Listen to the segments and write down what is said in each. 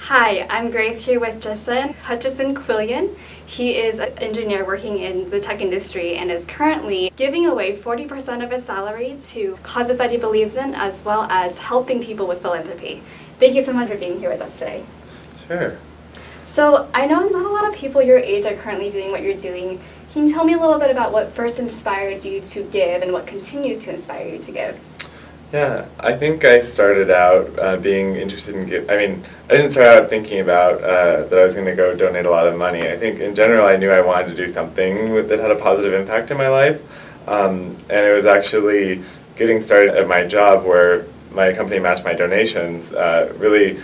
Hi, I'm Grace here with Jessan, Hutchison-Quillian. He is an engineer working in the tech industry and is currently giving away 40% of his salary to causes that he believes in, as well as helping people with philanthropy. Thank you so much for being here with us today. Sure. So I know not a lot of people your age are currently doing what you're doing. Can you tell me a little bit about what first inspired you to give and what continues to inspire you to give? Yeah, I think I started out being interested in I didn't start out thinking about that I was going to go donate a lot of money. I think in general I knew I wanted to do something that had a positive impact in my life. And it was actually getting started at my job where my company matched my donations. Really,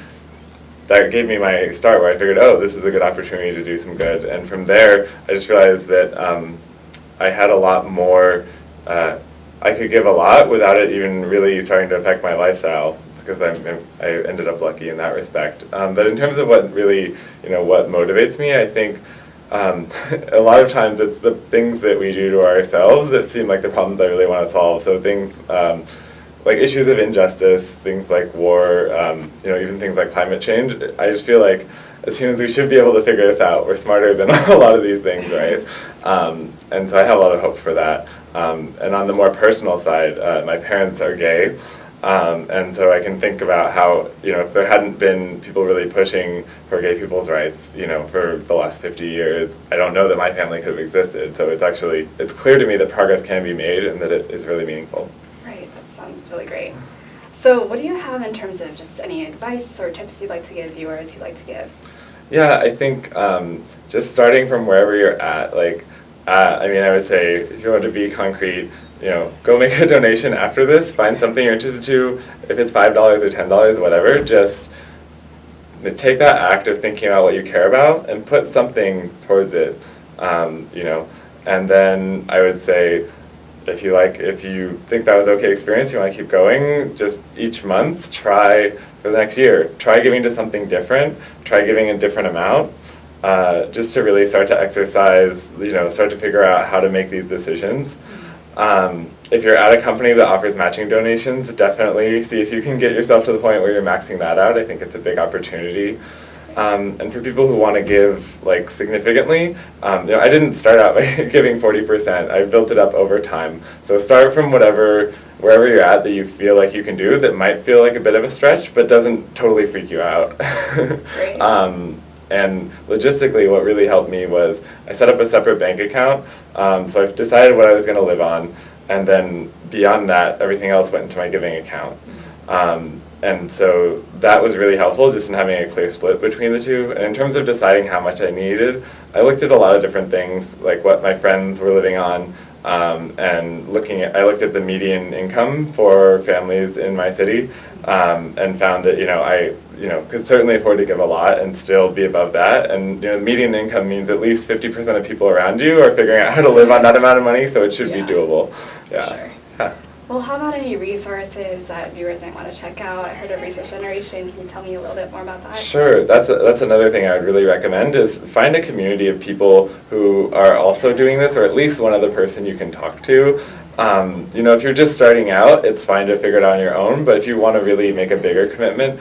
that gave me my start where I figured, oh, this is a good opportunity to do some good. And from there, I just realized that I had a lot more I could give a lot without it even really starting to affect my lifestyle, because I ended up lucky in that respect. But in terms of what really, what motivates me, I think a lot of times it's the things that we do to ourselves that seem like the problems I really want to solve. So things like issues of injustice, things like war, even things like climate change. I just feel like as humans we should be able to figure this out. We're smarter than a lot of these things, right? And so I have a lot of hope for that. And on the more personal side, my parents are gay, and so I can think about how, if there hadn't been people really pushing for gay people's rights, for the last 50 years, I don't know that my family could have existed. So it's clear to me that progress can be made and that it is really meaningful. Right, that sounds really great. So what do you have in terms of just any advice or tips you'd like to give viewers you'd like to give? Yeah, I think just starting from wherever you're at, I would say if you want to be concrete, go make a donation after this, find something you're interested to, if it's $5 or $10, whatever, just take that act of thinking about what you care about and put something towards it, and then I would say if you think that was an okay experience, you want to keep going, just each month try for the next year, try giving to something different, try giving a different amount. Just to really start to exercise, start to figure out how to make these decisions. If you're at a company that offers matching donations, definitely see if you can get yourself to the point where you're maxing that out. I think it's a big opportunity. And for people who want to give significantly, I didn't start out by giving 40%. I built it up over time. So start from wherever you're at that you feel like you can do that might feel like a bit of a stretch, but doesn't totally freak you out. Great. And logistically, what really helped me was I set up a separate bank account. So I've decided what I was going to live on, and then beyond that, everything else went into my giving account. And so that was really helpful, just in having a clear split between the two. And in terms of deciding how much I needed, I looked at a lot of different things, like what my friends were living on, and I looked at the median income for families in my city, and found that I could certainly afford to give a lot and still be above that. And the median income means at least 50% of people around you are figuring out how to live on that amount of money, so it should be doable. Yeah. Sure. Yeah. Well, how about any resources that viewers might want to check out? I heard of Resource Generation. Can you tell me a little bit more about that? Sure. That's another thing I would really recommend is find a community of people who are also doing this, or at least one other person you can talk to. If you're just starting out, it's fine to figure it out on your own, but if you want to really make a bigger commitment,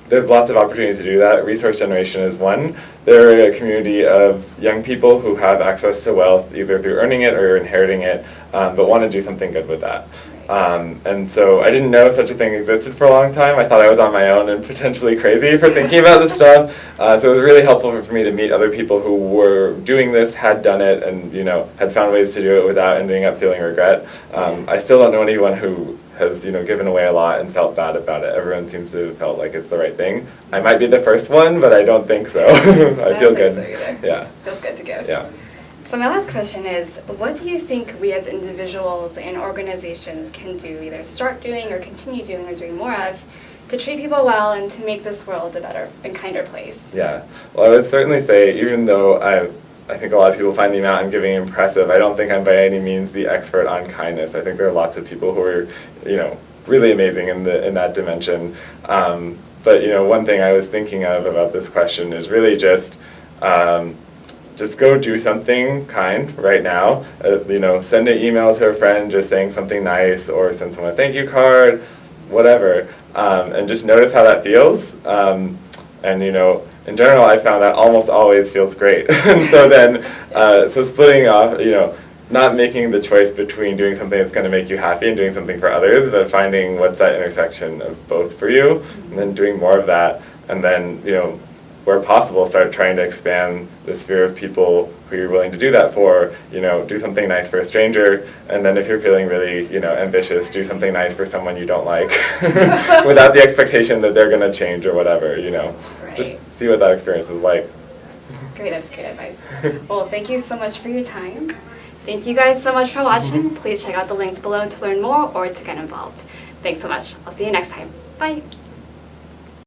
there's lots of opportunities to do that. Resource Generation is one. They're a community of young people who have access to wealth, either through earning it or inheriting it, but want to do something good with that. And so I didn't know such a thing existed for a long time. I thought I was on my own and potentially crazy for thinking about this stuff. So it was really helpful for me to meet other people who were doing this, had done it, and had found ways to do it without ending up feeling regret. I still don't know anyone who has given away a lot and felt bad about it. Everyone seems to have felt like it's the right thing. I might be the first one, but I don't think so. I feel good. So yeah. Feels good to give. Yeah. So my last question is, what do you think we as individuals and organizations can do, either start doing or continue doing or doing more of, to treat people well and to make this world a better and kinder place? Yeah. Well, I would certainly say, even though I think a lot of people find the amount I'm giving impressive, I don't think I'm by any means the expert on kindness. I think there are lots of people who are, really amazing in that dimension. But one thing I was thinking of about this question is really just go do something kind right now. Send an email to a friend just saying something nice, or send someone a thank you card, whatever, and just notice how that feels. And in general, I found that almost always feels great. And so then, so splitting off, not making the choice between doing something that's going to make you happy and doing something for others, but finding what's that intersection of both for you, and then doing more of that, and then, where possible, start trying to expand the sphere of people who you're willing to do that for. Do something nice for a stranger, and then if you're feeling really, ambitious, do something nice for someone you don't like, without the expectation that they're going to change or whatever. Right. Just see what that experience is like. Great, that's great advice. Well, thank you so much for your time. Thank you guys so much for watching. Please check out the links below to learn more or to get involved. Thanks so much. I'll see you next time. Bye.